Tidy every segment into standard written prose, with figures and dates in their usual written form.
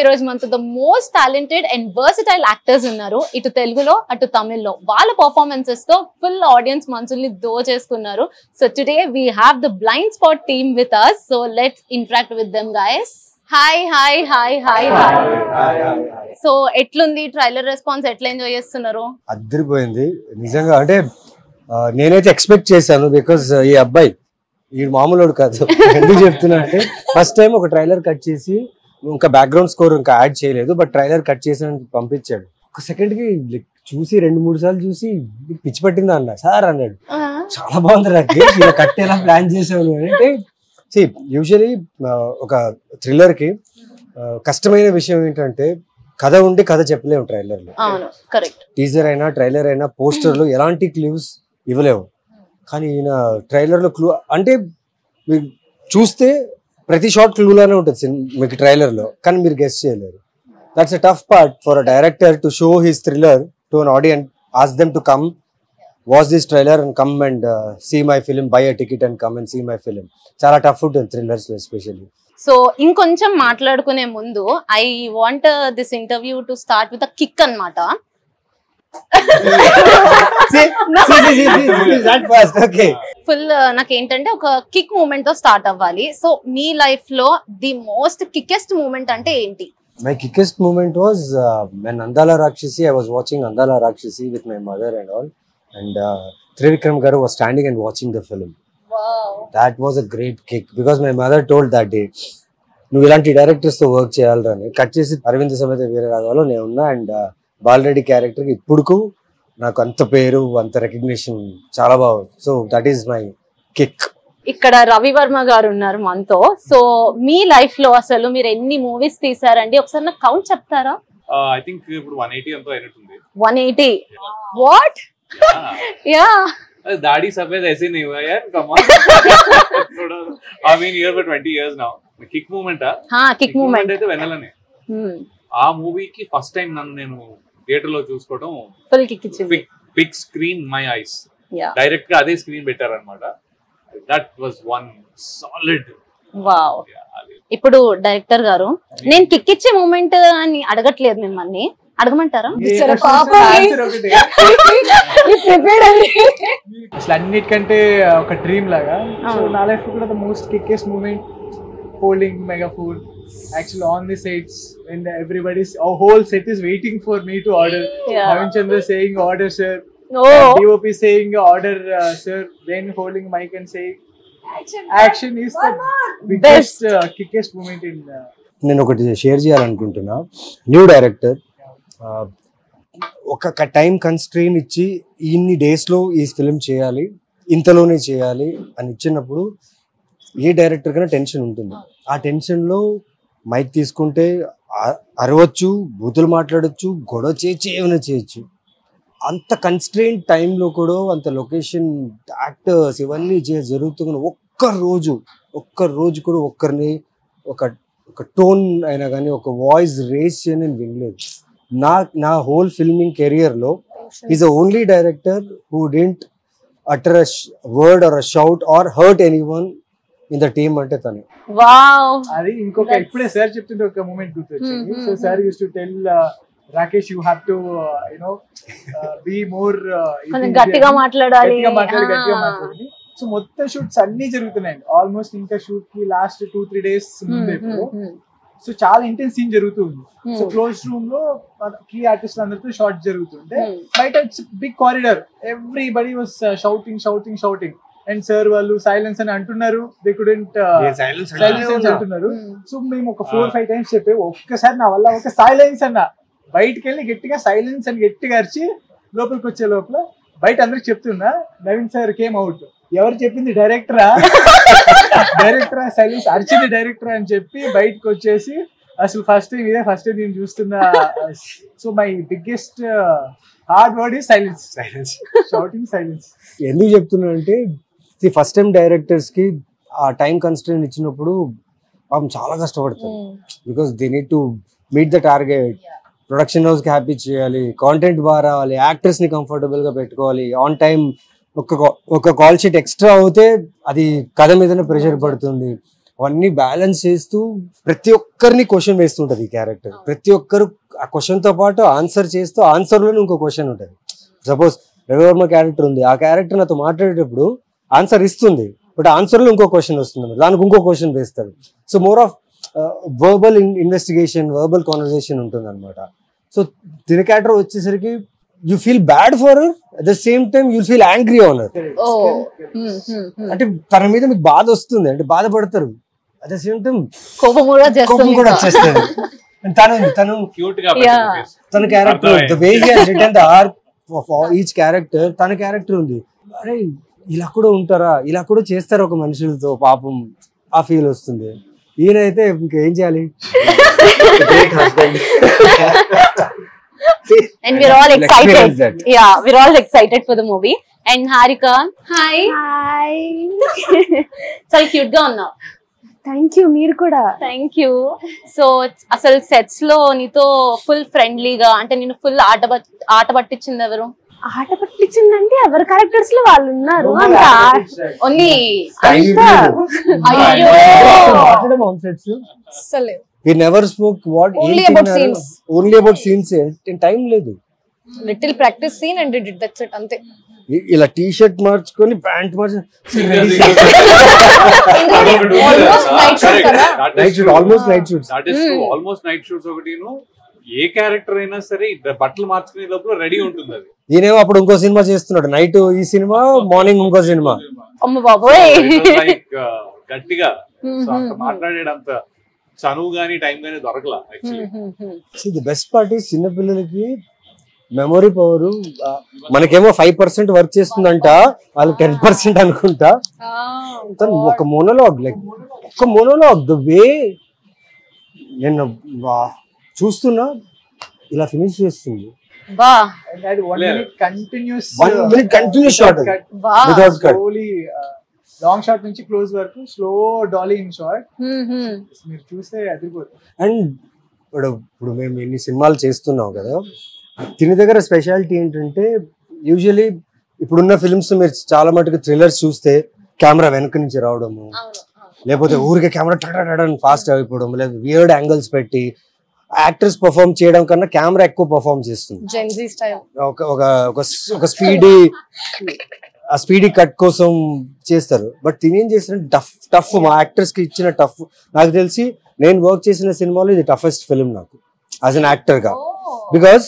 రోజు మనతో the most talented and versatile actors ఉన్నారు. ఇటు తెలుగులో అటు తమిళ్లో వాళ్ళ పర్ఫార్మెన్సెస్ తో ఫుల్ ఆడియన్స్ మనసుల్ని దోచేసుకున్నారు. So today we have the blind spot team with us. So let's interact with them guys. Hi hi hi hi hi. So ఎట్లుంది ట్రైలర్ రెస్పాన్స్, ఎట్లా ఎంజాయ్ చేస్తున్నారు? అద్దరిపోయింది నిజంగా. అంటే నేనైతే ఎక్స్పెక్ట్ చేశాను, బికాస్ ఈ అబ్బాయి ఈ మామూలు కాదు. ఎందుకు చెప్తున్నా అంటే ఫస్ట్ టైం ఒక ట్రైలర్ కట్ చేసి ఇంకా బ్యాక్గ్రౌండ్ స్కోర్ ఇంకా యాడ్ చేయలేదు, బట్ ట్రైలర్ కట్ చేసి పంపించాడు. ఒక సెకండ్ కి చూసి 2-3 సార్లు చూసి పిచ్చి పట్టిందా అన్న సార్ అన్నాడు. చాలా బాగుంది రాకేష్, ఇలా కట్ ఎలా ప్లాన్ చేసావు అంటే. యూజువలీ ఒక థ్రిల్లర్ కి కష్టమైన విషయం ఏంటంటే కథ ఉండి కథ చెప్పలేము ట్రైలర్ లో. టీజర్ అయినా ట్రైలర్ అయినా పోస్టర్ లో ఎలాంటి క్లూస్ ఇవ్వలేము. కానీ ఈయన ట్రైలర్ లో క్లూ అంటే మీరు చూస్తే ప్రతి షాట్ క్లూ లానే ఉంటుంది మీకు ట్రైలర్ లో, కానీ మీరు గెస్ చేయలేరు. That's a tough part for a director to show his thriller to an audience, ask them to come watch this trailer and come and see my film, buy a ticket and come and see my film. చాలా tough ఉంటుంది thrillers లో especially. So ఇంకొంచెం మాట్లాడుకునే ముందు I want this interview to start with a kick అన్నమాట. Full నాకేంటంటే ఒక kick moment తో స్టార్ట్ అవ్వాలి. సో మీ లైఫ్ లో ది మోస్ట్ కిక్కెస్ట్ మూమెంట్ అంటే ఏంటి? My quickest moment was when Andala Rakshasi, I was watching Andala Rakshasi with my mother and all, and Trivikram Garu was standing and watching the film. Wow. That was a great kick because my mother told that day, నువ్వు ఇలాంటి directors తో work చేయాలని. Cut చేసి అరవింద్ సమేత వీరరాఘవలో నేను ఉన్నా, and Bala Reddy character ఇప్పుడుకు నాకు అంత పేరు అంత రికగ్నిషన్ చాలా బాగుంది. So that is my kick. ఇక్కడ రవి వర్మ గారు ఉన్నారు మనతో. సో మీ లైఫ్ లో అసలు మీరు ఎన్ని మూవీస్ తీసారండి? ఒకసారి నాకు కౌంట్ చెప్తారా? ఐ థింక్ ఇప్పుడు 180 ఎంతో అయినట్టుంది. 180? వాట్? యా दाढ़ी सफेद ऐसे नहीं हुआ यार, कमाल. I mean here for 20 years now. Kick moment kick moment అయితే వెన్నెలనే. ఆ మూవీకి ఫస్ట్ టైం నన్ను నేను థియేటర్ లో చూసుకోవడం ఫుల్ కిక్ ఇచ్చింది. Big screen my eyes, direct గా అదే స్క్రీన్ పెట్టారన్నమాట. That was one solid. Wow. ఇప్పుడు డైరెక్టర్ గారు, నేను కిక్ ఇచ్చే మూమెంట్ అని అడగట్లేదు, మిమ్మల్ని అడగమంటారా? అన్నిటికంటే ఒక డ్రీమ్ లాగా. సో నా లైఫ్ కూడా the most kickest moment holding megaphone actually on the sets when everybody's our whole set is waiting for me to order. Navin Chandra saying order sir, DOP saying order sir, then holding mic and saying action is the biggest kickest moment in నేను ఒకటి share చేయాలనుకుంటున్నా. New director ఒక time constrain ఇచ్చి ఇన్ని days లో ఈ film చేయాలి, ఇంతలోనే చేయాలి అని ఇచ్చినప్పుడు ఏ డైరెక్టర్ కన్నా టెన్షన్ ఉంటుంది. ఆ టెన్షన్ లో మైక్ తీసుకుంటే అరవచ్చు, బూతులు మాట్లాడచ్చు, గొడవ చేయొచ్చు, ఏమైనా చేయొచ్చు. అంత కన్స్ట్రెయిన్ టైంలో కూడా అంత లొకేషన్, యాక్టర్స్ ఇవన్నీ జరుగుతున్న ఒక్క రోజు కూడా ఒక్కరిని ఒక టోన్ అయినా కానీ ఒక వాయిస్ రేస్ చేయని నేను వినలేదు. నా హోల్ ఫిల్మింగ్ కెరియర్ లో is the only director who didn't utter a word or a shout or hurt anyone in the team అంటే తనే. వావ్. అది ఇంకొక ఇప్పుడే సార్ చెప్తుంటే ఒక మూమెంట్ గుర్తొచ్చింది. So sir use to tell Rakesh you have to be more గట్టిగా మాట్లాడాలి. సో మొత్తం షూట్స్ అన్ని జరుగుతున్నాయి ఆల్మోస్ట్. ఇంకా షూట్ కి లాస్ట్ 2-3 డేస్ ముందే సో చాలా ఇంటెన్స్ సీన్ జరుగుతుంది. సో క్లోజ్ రూమ్ లో కీ ఆర్టిస్ట్ అందరితో షాట్ జరుగుతుంటే బయట big corridor everybody was shouting and sir వాళ్ళు సైలెన్స్ అని అంటున్నారు. దే కుడెంట్ సైలెన్స్ అంటున్నారు. సో మేము ఒక 4-5 టైమ్స్ చెప్పే ఒక్కసారి నా వల్ల ఒక సైలెన్స్ అన్న, బయటకు వెళ్ళి గట్టిగా సైలెన్స్ అని గట్టిగా అరిచి లోపలికి వచ్చే లోపల బయట అందరికి చెప్తున్నా నవీన్ సార్ కేమ్ అవుట్. ఎవరు చెప్పింది? డైరెక్టరా సైలెన్స్ అరిచింది డైరెక్టర్ అని చెప్పి బయటకు వచ్చేసి అసలు ఫస్ట్ టైం నేను చూస్తున్నా. So my biggest hard word is silence, shouting silence. ఎందుకు చెప్తున్నా అంటే ఫస్ట్ టైం డైరెక్టర్స్ కి ఆ టైం కన్స్ట్రెయిన్ ఇచ్చినప్పుడు పాపం చాలా కష్టపడతారు. Because they need to meet the target. Production house కి హ్యాపీ చేయాలి, కాంటెంట్ బాగా రావాలి, యాక్టర్స్ ని కంఫర్టబుల్ గా పెట్టుకోవాలి. ఆన్ టైం ఒక కాల్ షీట్ ఎక్స్ట్రా అవుతే అది కథ మీదనే ప్రెషర్ పడుతుంది. అవన్నీ బ్యాలెన్స్ చేస్తూ ప్రతి ఒక్కరిని క్వశ్చన్ వేస్తుంటది ఈ క్యారెక్టర్. ప్రతి ఒక్కరు ఆ క్వశ్చన్ తో పాటు ఆన్సర్ చేస్తూ ఆన్సర్ లోనే ఇంకో క్వశ్చన్ ఉంటది. సపోజ్ రవివర్మ క్యారెక్టర్ ఉంది, ఆ క్యారెక్టర్ నాతో మాట్లాడేటప్పుడు ఆన్సర్ ఇస్తుంది, బట్ ఆన్సర్ లో ఇంకో క్వశ్చన్ వస్తుంది, దానికి ఇంకో క్వశ్చన్ వేస్తాడు. So more of verbal investigation, verbal conversation ఉంటుంది అనమాట. సో తిన క్యారెక్టర్ వచ్చేసరికి you feel bad for her, at the same time you feel angry on her. అంటే తన మీద మీకు బాధ వస్తుంది, అంటే బాధపడతారు, అట్ ద సేమ్ టైం కోపం కూడా వచ్చేస్తుంది. తను క్యూట్ గా తన character, the way he has written the arc of each character, తన క్యారెక్టర్ ఉంది. అరే ఇలా కూడా ఉంటారా, ఇలా కూడా చేస్తారు ఒక మనుషులతో, పాపం ఆ ఫీల్ వస్తుంది. ఈయనైతే ఇంకేం చేయాలి. And we're all excited. Yeah, we're all excited for the movie. And Harika, hi. Hi. చాలా క్యూట్ గా ఉన్నావు. థ్యాంక్ యూ, మీరు కూడా. Thank you. సో అసలు సెట్స్ లో నీతో ఫుల్ ఫ్రెండ్లీగా, అంటే నేను ఫుల్ ఆట పట్టించింది ఎవరు? ఆట పట్టించిందంటే ఎవరి క్యారెక్టర్స్ లో వాళ్ళు ఉన్నారు అంత. Only We never spoke Only about scenes. Only about scenes. Time లేదు. Little practice scene and did it. That's it. అంతే. ఇలా టీ షర్ట్ మార్చుకొని ప్యాంట్ మార్చుకొని almost night shoots. Almost night shoots ఒకటిను. ఏ క్యారెక్టర్ అయినా సరే బట్టలు మార్చుకునే లోపల రెడీ ఉంటుంది అది. ఈయనేమో అప్పుడు ఇంకో సినిమా చేస్తున్నాడు, నైట్ ఈ సినిమా, మార్నింగ్ ఇంకో సినిమా. అమ్మ బాబోయ్, గట్టిగా మాట్లాడేదంత చనువు గానీ టైం గానీ దొరకలా. ది బెస్ట్ పార్ట్ ఈస్ చిన్నపిల్లలకి మెమొరీ పవర్. మనకేమో 5% వర్క్ చేస్తుందంట, వాళ్ళు 10% అనుకుంటా. ఒక మోనోలాగ్, లైక్ ఒక మోనోలాగ్, ద వే నేను చూస్తున్నా ఇలా ఫినిష్ చేస్తుంది. బా, continuous shot without cut. Long shot నుంచి క్లోజ్ వరకు స్లో డాలీ ఇన్ షాట్, మీరు చూస్తే అదిరిపోతుంది. అండ్ ఇప్పుడు మేము ఎన్ని సినిమాలు చేస్తున్నాం కదా, దీని దగ్గర స్పెషాలిటీ ఏంటంటే, యూజువలీ ఇప్పుడున్న ఫిల్మ్స్ మీరు చాలా మటుకు థ్రిల్లర్స్ చూస్తే కెమెరా వెనక నుంచి రావడము, లేకపోతే ఊరికే కెమెరా ఫాస్ట్ అయిపోవడం, లేదా వియర్డ్ యాంగిల్స్ పెట్టి యాక్టర్స్ పర్ఫార్మ్ చేయడం కన్నా కెమెరా ఎక్కువ పర్ఫార్మ్ చేస్తుంది. ఒక స్పీడీ కట్ కోసం చేస్తారు. బట్ తినేం చేసిన టఫ్ మా యాక్టర్స్ కి ఇచ్చిన టఫ్, నాకు తెలిసి నేను వర్క్ చేసిన సినిమాలో ఇది టఫెస్ట్ ఫిల్మ్ నాకు యాజ్ అన్ యాక్టర్ గా. బికాస్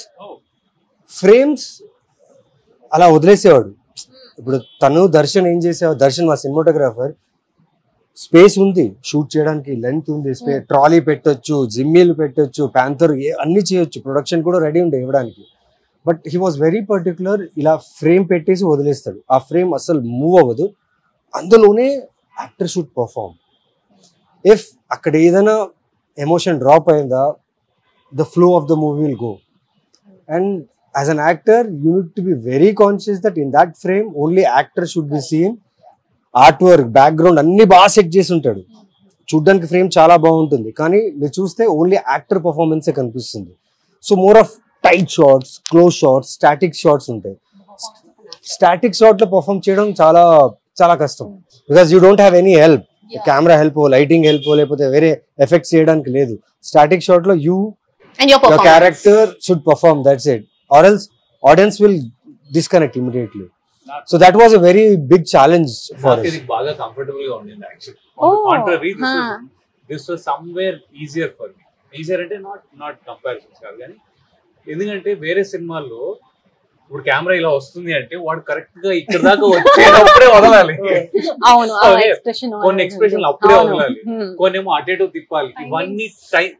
ఫ్రేమ్స్ అలా వదిలేసేవాడు. ఇప్పుడు తను దర్శన్ ఏం చేసేవాడు, దర్శన్ మా సినిమాటోగ్రాఫర్, స్పేస్ ఉంది షూట్ చేయడానికి, లెంత్ ఉంది, ట్రాలీ పెట్టొచ్చు, జిమ్మీలు పెట్టొచ్చు, ప్యాంథర్ అన్ని చేయొచ్చు, ప్రొడక్షన్ కూడా రెడీ ఉండే ఇవ్వడానికి. But he was very particular, ఇలా ఫ్రేమ్ పెట్టేసి వదిలేస్తాడు, ఆ ఫ్రేమ్ అసలు మూవ్ అవ్వదు, అందులోనే యాక్టర్ షుడ్ పర్ఫార్మ్. ఇఫ్ అక్కడ ఏదైనా ఎమోషన్ డ్రాప్ అయిందా, the flow of the movie will go. And as an actor you need to be very conscious that in that frame only actor should be seen. Art work, background అన్ని బాగా set చేసి ఉంటాడు, చూడ్డానికి frame చాలా బాగుంటుంది, కానీ మీరు చూస్తే ఓన్లీ యాక్టర్ పర్ఫార్మెన్సే కనిపిస్తుంది. So more of tight shots, close shots, static shots ఉంటాయి. స్టాటిక్ షాట్ లో పర్ఫార్మ్ చేయడం చాలా చాలా కష్టం, because you don't have any help, camera help, lighting help, లేకపోతే వేరే ఎఫెక్ట్స్ చేయడానికి లేదు. స్టాటిక్ షాట్ లో you your character should perform, that's it, or else audience will disconnect immediately. So that was a very big challenge for us. It baga comfortable ga undindi actually. On the contrary, this was somewhere easier for me. Easier ante not comparisons kaadu gaani, endukante vere సినిమాల్లో ఇప్పుడు camera ఇలా వస్తుంది అంటే వాడు correct గా ఇక్కడ దాకా వచ్చేటప్పుడే వదలాలి. అవును, కొన్ని ఎక్స్ప్రెషన్లు అప్పుడే వదలాలి, కొన్ని ఏమో అటు ఇటు తిప్పాలి. ఇవన్నీ టైం,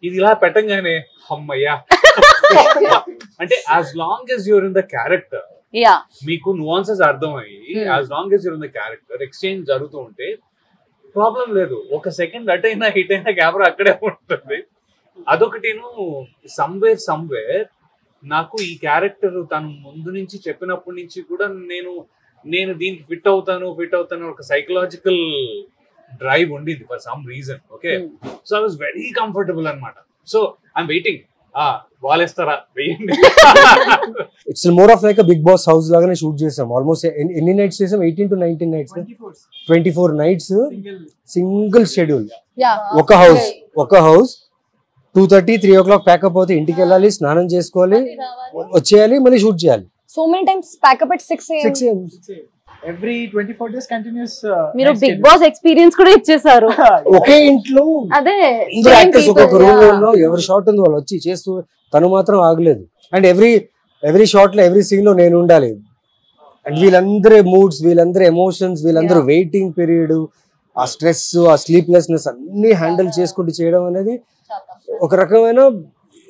ఇది ఇలా పెట్టంగానే అమ్మయ్యా అంటే as long as you're in the character, మీకు నువాన్సెస్ అర్థమయ్యి as long as you're in the character, exchange జరుగుతూ ఉంటే ప్రాబ్లం లేదు. ఒక సెకండ్ అటు అయినా హిట్ అయినా కెమెరా అక్కడే ఉంటుంది. అదొకటిను సమ్వేర్ నాకు ఈ క్యారెక్టర్ తను ముందు నుంచి చెప్పినప్పటి నుంచి కూడా నేను దీనికి ఫిట్ అవుతాను ఒక సైకలాజికల్ డ్రైవ్ ఉండింది for some reason. Okay, so I was very comfortable అనమాట. సో ఐఎమ్ వెయిటింగ్ వాళ్ళేస్తారా వెయ్యండి. It's more of like Big Boss house లాగానే షూట్ చేసాం. ఆల్మోస్ట్ ఎన్ని నైట్స్ చేసాం? 18 to 19 nights, 24 nights single schedule. ఒక హౌస్ 2:30, 3 o'clock ప్యాకప్ అవుతే ఇంటికి వెళ్ళాలి, స్నానం చేసుకోవాలి, వచ్చేయాలి, మళ్ళీ షూట్ చేయాలి. So many times pack up at 6 AM. 6 AM. Every 24 days continuous. మీరు బిగ్ బాస్ ఎక్స్పీరియన్స్ కూడా ఇచ్చేసారు. ఒకే ఇంట్లో అదే ఇద్దరు యాక్టర్స్ ఒక్కొక్క రూమ్ లో ఎవరి షాట్ ఉంది వాళ్ళు వచ్చి చేస్తూ, తను మాత్రం ఆగలేదు. అండ్ ఎవ్రీ షాట్ లో ఎవ్రీ సీన్ లో నేను ఉండాలి. అండ్ వీళ్ళందరి మూడ్స్, వీళ్ళందరి ఎమోషన్స్, వీళ్ళందరూ వెయిటింగ్ పీరియడ్, ఆ స్ట్రెస్, ఆ స్లీప్లెస్నెస్ అన్ని హ్యాండిల్ చేసుకుంటూ చేయడం అనేది ఒక రకమైన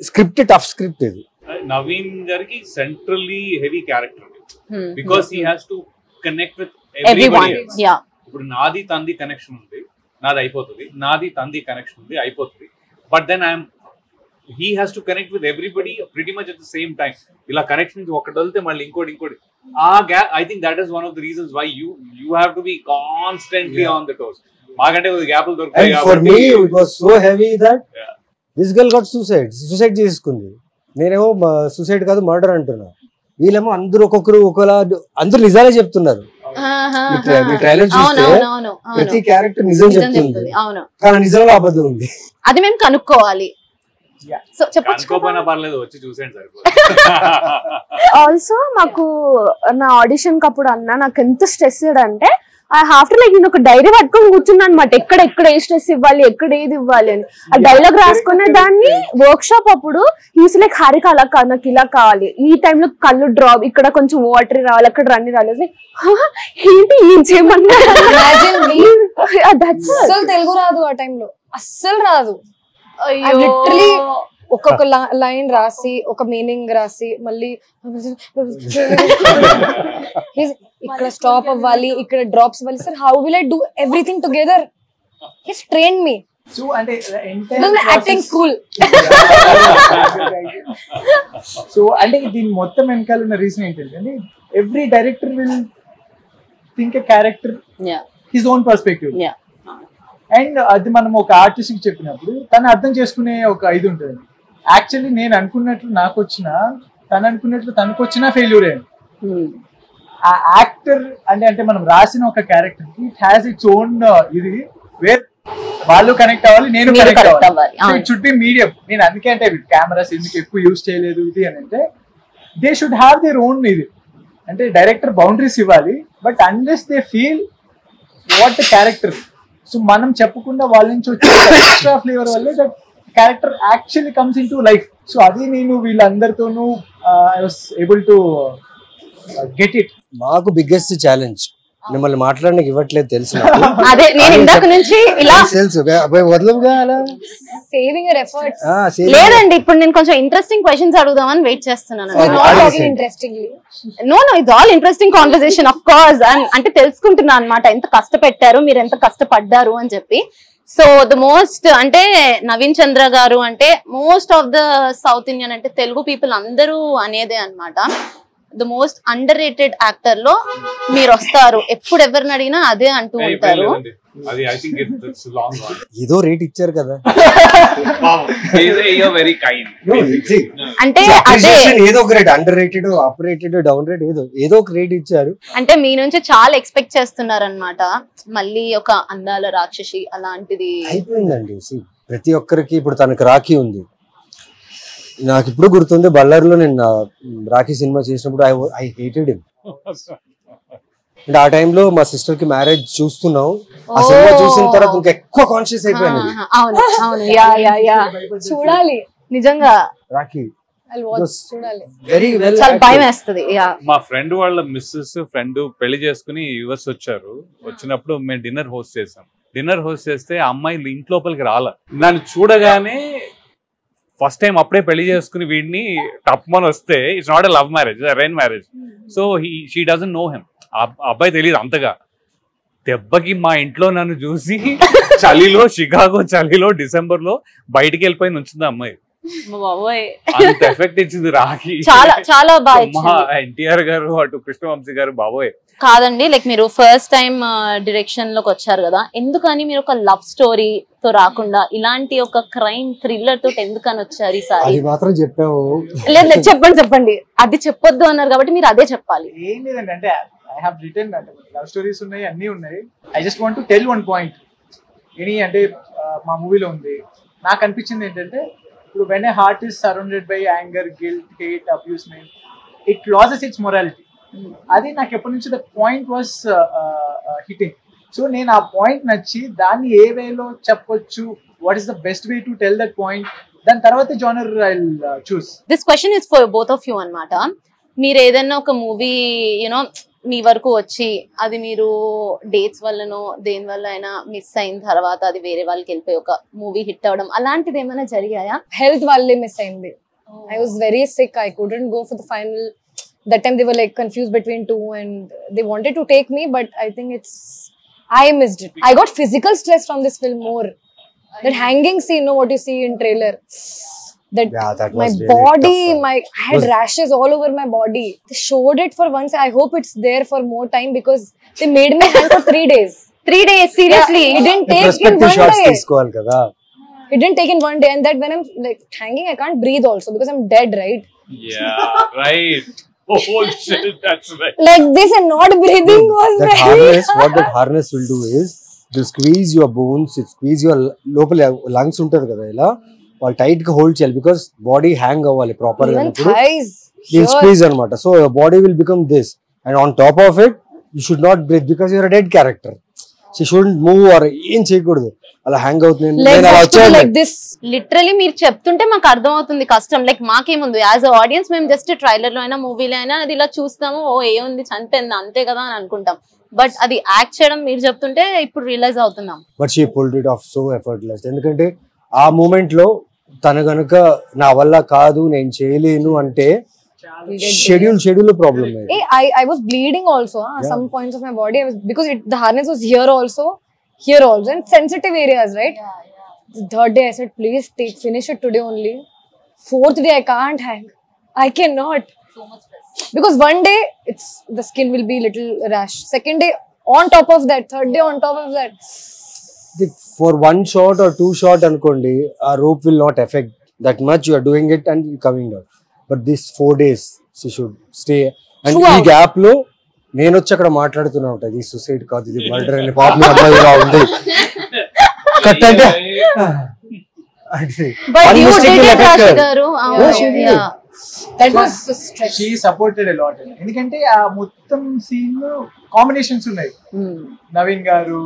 స్క్రిప్ట్, టఫ్ స్క్రిప్ట్ ఇది. నవీన్ గారికి centrally heavy character because he has to connect with everyone. Everybody. Yeah. ఇప్పుడు నాది తంది కనెక్షన్ ఉంది, నాది అయిపోతుంది, నాది తంది కనెక్షన్ ఉంది, అయిపోతుంది. But then he has to connect with everybody pretty much at the same time. ఇలా కనెక్షన్ ఒకటి వెళ్తే మళ్ళీ ఇంకోటి ఆ gap, I think that is one of the reasons why you have to be constantly on the toes. మాకంటే గ్యాప్లు దొరుకుతాయి. And for me it was so heavy that this girl got suicide చేసుకుంది. నేనేమో సూసైడ్ కాదు murder అంటున్నా. వీళ్ళేమో అందరూ ఒక్కొక్కరు ఒకలా, అందరూ నిజాలే చెప్తున్నారు. ట్రైలర్ చూస్తే ప్రతి క్యారెక్టర్ నిజం చెప్తుంది, కానీ నిజంలో అబద్ధం ఉంది. అది మేము కనుక్కోవాలి. సో కనుక్కోపోయినా పర్లేదు, వచ్చి చూసేయండి సరిపోతుంది. ఆల్సో మాకు నా ఆడిషన్ కి అప్పుడు అన్న నాకు ఎంత స్ట్రెస్ అంటే ఐ హావ్ టు లైక్ నేను ఒక డైరీ పట్టుకొని కూర్చున్నా అనమాట. ఎక్కడ ఏ స్ట్రెస్ ఇవ్వాలి, ఎక్కడ ఏది ఇవ్వాలి అని ఆ డైలాగ్ రాసుకునే దాన్ని. వర్క్ షాప్ అప్పుడు ఈస్ లైక్ హారిక అలా కాదు, నాకు ఇలా కావాలి, ఈ టైంలో కళ్ళు డ్రాప్, ఇక్కడ కొంచెం వాటర్ రావాలి, అక్కడ రన్ని రాలేదు. ఏంటి ఏం చేయమన్నా అస్సలు తెలుగు రాదు ఆ టైంలో, అస్సలు రాదు. లిటరలీ ఒక్కొక్క లైన్ రాసి, ఒక మీనింగ్ రాసి, మళ్ళీ ఇక్కడ స్టాప్ అవ్వాలి, ఇక్కడ డ్రాప్స్ అవ్వాలి. Sir how will I do everything together? His train me. So అంటే యాక్టింగ్ స్కూల్. సో అంటే దీని మొత్తం వెనకాల ఉన్న రీజన్ ఏంటంటే every director will think a character his own perspective. And అది మనం ఒక ఆర్టిస్ట్ కి చెప్పినప్పుడు తను అర్థం చేసుకునే ఒక ఇది ఉంటుంది. యాక్చువల్లీ నేను అనుకున్నట్లు నాకు వచ్చినా, తను అనుకున్నట్లు తనకు వచ్చినా ఫెయిల్యూర్ అయ్యింది. ఆ యాక్టర్ అంటే మనం రాసిన ఒక క్యారెక్టర్ కి ఇట్ హ్యాస్ ఇట్స్ ఓన్ ఇది, వేర్ వాళ్ళు కనెక్ట్ అవ్వాలి, నేను కనెక్ట్ అవ్వాలి. It should be medium. నేను అందుకే అంటే కెమెరాస్ ఎందుకు ఎక్కువ యూజ్ చేయలేదు ఇది అని అంటే they should have their own ఇది. అంటే డైరెక్టర్ బౌండరీస్ ఇవ్వాలి, but unless they feel what the character. So మనం చెప్పకుండా వాళ్ళ నుంచి వచ్చే ఎక్స్ట్రా ఫ్లేవర్ వల్లే that character actually comes in to life. So అది నేను వీళ్ళందరితోనూ I was able to get it. మాకు బిగ్గెస్ట్ ఛాలెంజ్ మిమ్మల్ని మాట్లాడడానికి ఇవ్వట్లేదు తెలుసు. అదే నేను ఇందాక నుంచి ఇలా తెలుసు వదలంగా అలా సేవింగ్ యువర్ ఎఫర్ట్స్. లేదండి, ఇప్పుడు నేను కొంచెం ఇంట్రెస్టింగ్ క్వశ్చన్స్ అడుగుదామని వెయిట్ చేస్తున్నాను. Interestingly no it's all interesting conversation of course. అంటే తెలుసుకుంటున్నా అనమాట ఎంత కష్టపెట్టారు మీరు, ఎంత కష్టపడ్డారు అని చెప్పి. సో ద మోస్ట్ అంటే నవీన్ చంద్ర గారు అంటే most of the south Indian అంటే తెలుగు పీపుల్ అందరూ అనేదే అనమాట. The most under rated actor లో మీరు వస్తారు. ఎప్పుడు ఎవరిని అడిగినా అదే అంటూ ఉంటారు. ఏదో రేట్ ఇచ్చారు కదా. అంటే అదే ఏదో ఒక rate, under rated, operated, down rate, ఏదో ఒక రేట్ ఇచ్చారు. అంటే మీ నుంచి చాలా ఎక్స్పెక్ట్ చేస్తున్నారు అనమాట. మళ్ళీ ఒక అందాల రాక్షసి అలాంటిది అయిపోయిందండి. ప్రతి ఒక్కరికి ఇప్పుడు తనకు రాఖీ ఉంది. నాకు ఇప్పుడు గుర్తుంది, బళ్ళారిలో నేను రాఖీ సినిమా చేసినప్పుడు ఐ హేటెడ్ హిమ్. అంటే ఆ టైంలో మా సిస్టర్ కి మ్యారేజ్ చూస్తున్నాం. ఆ సినిమా చూసిన తర్వాత ఇంకా ఎక్కువ కాన్షియస్ అయిపోయాను. అవును అవును, యా యా యా చూడాలి నిజంగా రాఖీ చూడాలి. Very well. చాలా భయం వేస్తుంది. మా ఫ్రెండ్ వాళ్ళ మిస్సెస్ ఫ్రెండ్ పెళ్లి చేసుకుని యుఎస్ వచ్చారు. వచ్చినప్పుడు మేము డిన్నర్ హోస్ట్ చేసాం. డిన్నర్ హోస్ట్ చేస్తే ఆ అమ్మాయి ఇంట్లోపలికి రాల. నన్ను చూడగానే ఫస్ట్ టైం అప్పుడే పెళ్లి చేసుకుని వీడిని టప్మని వస్తే it's not a love marriage, arrange marriage. So she doesn't know him. అబ్బాయి తెలియదు అంతగా. దెబ్బకి మా ఇంట్లో నన్ను చూసి చలిలో, షికాగో చలిలో డిసెంబర్ లో బయటికి వెళ్ళిపోయి నుంచింది అమ్మాయి. బాబోయ్ అంత ఎఫెక్ట్ ఇచ్చింది రాఖీ. చాలా చాలా బాగా ఇచ్చింది. ఎన్టీఆర్ గారు అటు కృష్ణవంశీ గారు బాబోయ్. కాదండి, లైక్ మీరు ఫస్ట్ టైం డైరెక్షన్ లోకి వచ్చారు కదా, ఎందుకని మీరు ఒక లవ్ స్టోరీ తో రాకుండా ఇలాంటి ఒక క్రైమ్ థ్రిల్లర్ తోటి ఎందుకని వచ్చారు ఈసారి? అది మాత్రం చెప్పావు. లేదు లేదు, చెప్పండి. అది చెప్పొద్దు అన్నారు కాబట్టి మీరు అదే చెప్పాలి. ఏం లేదండి, అంటే ఐ హావ్ రిటన్ అంటే లవ్ స్టోరీస్ ఉన్నాయి, అన్ని ఉన్నాయి. I just want to tell one point. అంటే మా మూవీలో ఉంది, నాకు అనిపించింది ఏంటంటే, ఇప్పుడు when a heart is surrounded by anger, guilt, hate, అబ్యూస్మెంట్, it losses it's morality. అది నాకు ఎప్పటి నుంచి the point was hitting. So నేను ఆ పాయింట్ నచ్చి దాన్ని ఏ వేలో చెప్పొచ్చు, what is the best way to tell that point, దాని తర్వాత genre I will choose. This question is for both of you అన్నమాట. మీరు ఏదైనా ఒక మూవీ యూనో మీ వరకు వచ్చి అది మీరు డేట్స్ వల్లనో దేని వల్ల అయినా మిస్ అయిన తర్వాత అది వేరే వాళ్ళకి వెళ్ళిపోయి ఒక మూవీ హిట్ అవడం అలాంటిది ఏమైనా జరిగాయా? హెల్త్ వల్లే మిస్ అయింది. I was very sick. I couldn't go for the final. That time they were like confused between two and they wanted to take me, but I think I missed it. I got physical stress from this film more. That hanging scene, what you see in trailer. That my was really body, tough. I had rashes all over my body. They showed it for once. I hope it's there for more time because they made me hang for 3 days. 3 days, seriously? Yeah, it didn't take in Perspective one shots day. తీసుకోవాలి కదా. It didn't take in one day, and that when I'm like hanging, I can't breathe also because I'm dead, right? Yeah, right. Oh shit, that's right. Like this and not breathing was That very harness, what that harness will do is, it will squeeze your bones, it squeeze your లోపల lungs ఉంటది కదా, ఇలా వాళ్ళు tight గా hold చేయాలి because body hang అవ్వాలి proper గా. even thighs. You'll Sure. squeeze అనమాట. So your body will become this, and on top of it you should not breathe because you're a dead character. She shouldn't move or ఏం చేయకూడదు, అలా hang అవుతుంది. Legs నేను అలా have to be వచ్చాను. like this. Literally మీరు చెప్తుంటే మాకు అర్థం అవుతుంది కష్టం. లైక్ మాకేముంది యాజ్ అ ఆడియన్స్, మేము జస్ట్ ట్రైలర్ లో అయినా మూవీలో అయినా అది ఇలా చూస్తాము, ఓ ఏముంది చనిపోయింది అంతే కదా అని అనుకుంటాం. బట్ అది యాక్ట్ చేయడం మీరు చెప్తుంటే ఇప్పుడు రియలైజ్ అవుతున్నాం. But she pulled it of so effortless. ఎందుకంటే ఆ మూమెంట్ లో తను గనుక నా వల్ల కాదు నేను చేయలేను అంటే schedule problem. Hey, I was bleeding also. Some points of my body I was, because the harness was here also, and sensitive areas, right? The third day I said, please finish it today only. Fourth day I can't hang. I cannot. Because one day the skin will be little rash. Second day on top of that. Third day on top of that. For 1 shot or 2 shot అనుకోండి, ఆ rope will not affect that much. You are doing it and coming down. But this 4 days she should stay. And ఈ gap లో నేను వచ్చి అక్కడ మాట్లాడుతున్నా ఉంటాను, ఇది సూసైడ్ కాదు, ఇది మర్డర్ అని. పాప మీ అబ్బాయి ఇలా ఉంది కట్ అంటే But you did it, Rashi garu. Yeah. That was so stressful. She supported a lot. ఎందుకంటే ఆ మొత్తం సీన్ కాంబినేషన్స్ ఉన్నాయి. నవీన్ గారు,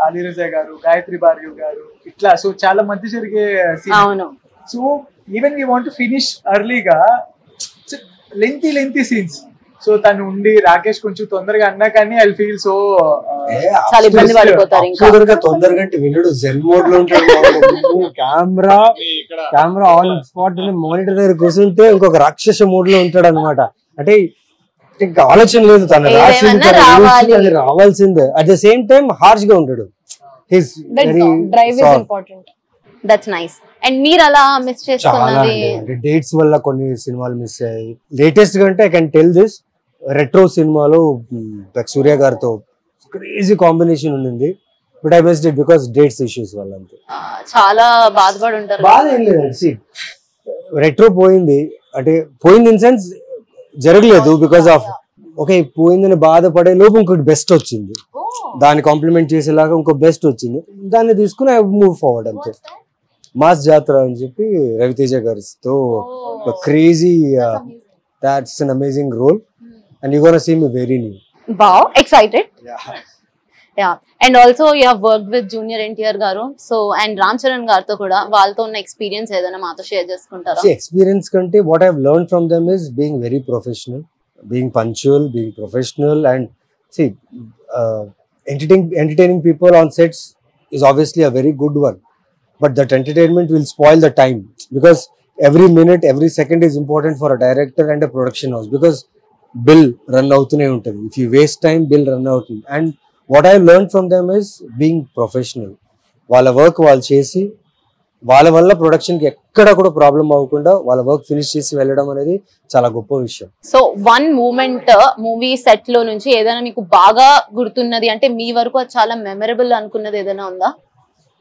అలీరజా గారు, గాయత్రి భార్గవ్ గారు, ఇట్లా సో చాలా మధ్య జరిగే సీన్. అవును. So even we want to finish ఎర్లీగా, లెంతీ సీన్స్. సో తను ఉండి రాకేష్ కొంచెం తొందరగా అన్నా కానీ ఐ ఫీల్ సో చాలా ఇబ్బంది పడిపోతారు. ఇంకా తొందరగా అంటే వినడు జెన్ మోడ్ లో ఉంటాడు. కెమెరా ఆన్ స్పాట్ మానిటర్ దగ్గర కూర్చుంటే ఇంకొక రాక్షస మోడ్ లో ఉంటాడు అనమాట. అంటే ఇంకా ఆలోచన లేదు, తను రాసింది రావాల్సిందే. At the same time harsh గా ఉంటాడు. Drive is important. That's nice. And మీరు అలా మిస్ చేసుకున్నది డేట్స్ వల్ల కొన్ని సినిమాలు మిస్ అయ్యాయి. లేటెస్ట్ గా అంటే I can tell this, retro సినిమాలో సూర్య గారితో క్రేజీ కాంబినేషన్ ఉండింది. But I missed it because dates issues వల్ల. అంతే, చాలా బాధపడి ఉంటారు. బాధ ఏం లేదండి. రెట్రో పోయింది అంటే పోయింది ఇన్ సెన్స్ జరగలేదు బికాస్ ఆఫ్ ఓకే పోయిందని బాధపడే లోపు ఇంకొకటి బెస్ట్ వచ్చింది, దాన్ని కాంప్లిమెంట్ చేసేలాగా ఇంకో బెస్ట్ వచ్చింది, దాన్ని తీసుకుని ఐ మూవ్ ఫార్వర్డ్. అంతే. మాస్ జాతర అని చెప్పి రవితేజ గారితో crazy, that's an amazing role and you gonna see me very new. Wow, excited. Yeah. And also you have worked with Junior NTR garu, so and Ram Charan garto kuda వాళ్ళతో ఉన్న experience ఏదైనా మాతో share చేసుకుంటారా? Experience కంటే what I have learned from them is being very professional, being punctual, being professional and see entertaining people on sets is obviously a very good one, but that entertainment will spoil the time because every minute every second is important for a director and a production house because bill run avutune untadi. If you waste time, bill run avutundi. And what I learned from them is being professional. వాళ్ళ work వాళ్ళు చేసి వాళ్ళ వల్ల production కి ఎక్కడ కూడా problem అవ్వకుండా వాళ్ళ వర్క్ ఫినిష్ చేసి వెళ్ళడం అనేది చాలా గొప్ప విషయం. So one moment movie set లో నుంచి ఏదైనా మీకు బాగా గుర్తున్నది అంటే మీ వరకు అది చాలా మెమరబుల్ అనుకున్నది ఏదైనా ఉందా?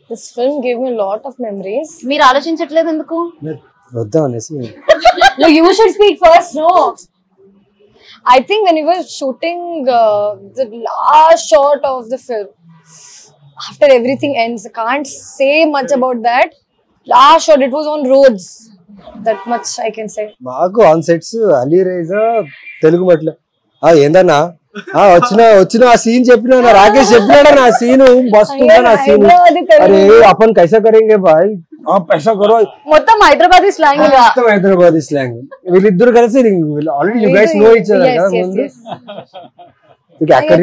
This film gave me a lot of memories. మీరు ఆలోచించట్లేదు ఎందుకు? వద్దాం అనేసి. No, you should speak first. No, I think when we were shooting the last shot of the film, after everything ends, I can't say much about that. Last shot, it was on roads. That much I can say. మాకు on sets Ali Raiza Telugu Matla ఏందన్నా వచ్చిన ఆ scene చెప్పినా రాకేష్ చెప్పినాడా నా scene వస్తుందా నా scene అరే अपन कैसा करेंगे भाई आप ऐसा करो మొత్తం హైదరాబాదీ స్లాంగ్ గా మొత్తం హైదరాబాదీ స్లాంగ్ వీళ్ళిద్దరు కలిసి already you guys know each other కదా ముందు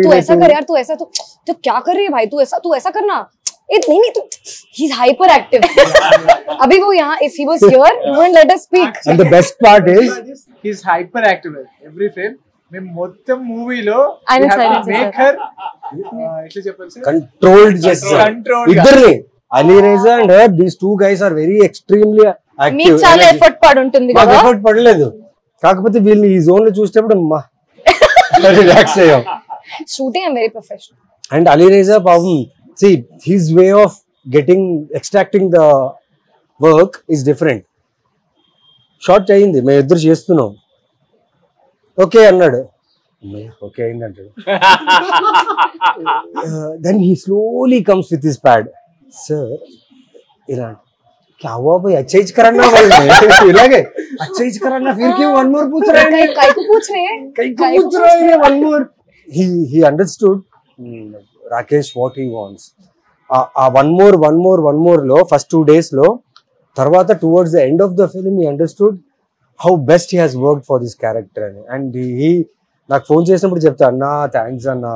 तू ऐसा कर यार, तू ऐसा तो क्या कर रही है भाई, तू ऐसा करना नहीं तू he's hyper active. अभी वो यहाँ if he was here he wouldn't let us speak. and the best part is he's hyper active every frame. మేము మొత్తం మూవీలో ఆయన silence మేక్ హర్ ఎట్లా చెప్పాలి సార్ కంట్రోల్డ్ చేస్తారు ఇద్దరిని Ali Raiza and these two guys are very extremely active. మీకు చాలా ఎఫర్ట్ పడి ఉంటుంది మాకు కదా? ఎఫర్ట్ పడలేదు, కాకపోతే వీళ్ళని ఈ జోన్ లో చూసేటప్పుడు రిలాక్స్ అయ్యాం. Shooting I'm very professional. And Ali Reza Pavum, see, his way of extracting the work is different. Shot అయింది, మేము ఇద్దరు చేస్తున్నాం, ఓకే అన్నాడు, ఓకే అయింది అంటాడు. Then he slowly comes with his pad. Sir, ఇలా क्या हुआ भाई, अच्छा ही करना भाई, इलागे अच्छा ही करना, फिर क्यों one more पूछ रहे हैं, काय को पूछ रहे हैं, कहीं को पूछ रहे हैं one more. He understood Rakesh what he wants. One more lo first 2 days lo tarvata towards the end of the film he understood how best he has worked for this character. And he నాకు phone చేసినప్పుడు చెప్తా, అన్నా thanks అన్న,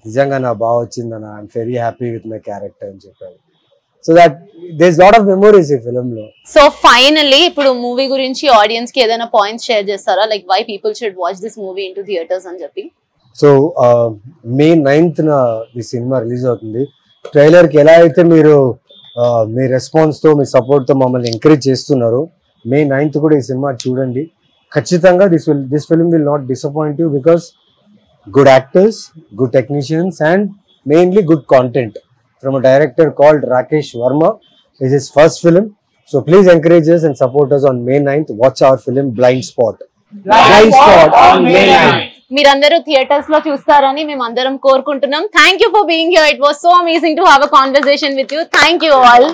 నిజంగా నా బాగా వచ్చింది అన్న, I'm very happy with my character అని చెప్పాడు. So that there is lot of memories ఈ ఫిల్మ్ లో. సో ఫైనల్లీ ఇప్పుడు మూవీ గురించి ఆడియన్స్ కి ఏదైనా పాయింట్స్ షేర్ చేస్తారా, like why people should watch this movie into theatres అని చెప్పి? సో May 9th ఈ సినిమా రిలీజ్ అవుతుంది. ట్రైలర్ కి ఎలా అయితే మీరు మీ రెస్పాన్స్ తో మీ సపోర్ట్ తో మమ్మల్ని ఎంకరేజ్ చేస్తున్నారు, May 9th కూడా ఈ సినిమా చూడండి ఖచ్చితంగా. This film will not disappoint you because good actors, good technicians and mainly good content from a director called Rakesh Varma. This is first film, so please encourage us and support us on May 9th. Watch our film Blind Spot on May 9th. మీరందరూ theatres లో చూస్తారని మేము అందరం కోరుకుంటున్నాం. Thank you for being here. It was so amazing to have a conversation with you. Thank you all.